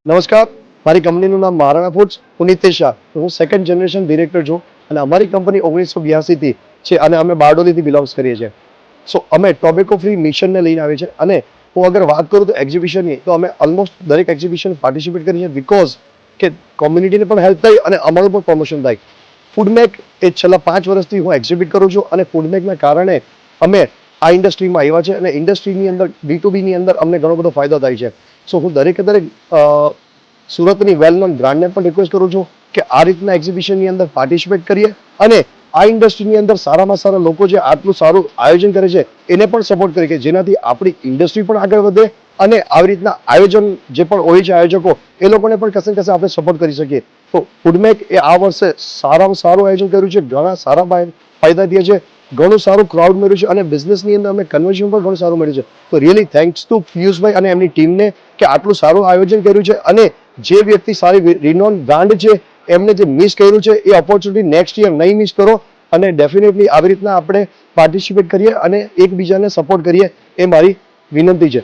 નમસ્કાર, મારી કંપનીનું નામ મહારાણા ફૂડ્સ. હું નીતેશ શાહ. હું સેકન્ડ જનરેશન ડિરેક્ટર છું અને અમારી કંપની 1982થી છે અને અમે બારડોલીથી બિલોંગ્સ કરીએ છીએ. સો અમે ટોબેકો ફ્રી મિશનને લઈને આવીએ છીએ અને હું અગર વાત કરું તો એક્ઝિબિશનની, તો અમે ઓલમોસ્ટ દરેક એક્ઝિબિશન પાર્ટિસિપેટ કરીએ છીએ બીકોઝ કે કોમ્યુનિટીને પણ હેલ્પ થાય અને અમારું પણ પ્રમોશન થાય. ફૂડમેક એ છેલ્લા 5 વર્ષથી હું એક્ઝિબિટ કરું છું અને ફૂડમેકના કારણે અમે આ ઇન્ડસ્ટ્રીમાં આવ્યા છે અને ઇન્ડસ્ટ્રીની અંદર B2Bની અંદર અમને ઘણો બધો ફાયદો થાય છે. સો હું દરેક સુરતની વેલ નોન બ્રાન્ડને પણ રિક્વેસ્ટ કરું છું કે આ રીતના એક્ઝિબિશનની અંદર પાર્ટિસિપેટ કરીએ અને આ ઇન્ડસ્ટ્રીની અંદર સારામાં સારા લોકો જે આટલું સારું આયોજન કરે છે એને પણ સપોર્ટ કરીએ કે જેનાથી આપણી ઇન્ડસ્ટ્રી પણ આગળ વધે અને આવી રીતના આયોજન જે પણ હોય છે આયોજકો એ લોકોને પણ કશે ને કશે આપણે સપોર્ટ કરી શકીએ. તો ફૂડમેક એ આ વર્ષે સારામાં સારું આયોજન કર્યું છે, ઘણા સારા ફાયદા થયા છે, ઘણું સારું ક્રાઉડ મળ્યું છે અને બિઝનેસની અંદર અમે કન્વર્ઝન પણ ઘણું સારું મળ્યું છે. તો રિયલી થેન્ક્સ ટુ પિયુષભાઈ અને એમની ટીમને કે આટલું સારું આયોજન કર્યું છે અને જે વ્યક્તિ સારી રિનોન બ્રાન્ડ છે એમને જે મિસ કર્યું છે એ ઓપોર્ચ્યુનિટી નેક્સ્ટ યર નહીં મિસ કરો અને ડેફિનેટલી આવી રીતના આપણે પાર્ટિસિપેટ કરીએ અને એકબીજાને સપોર્ટ કરીએ એ મારી વિનંતી છે.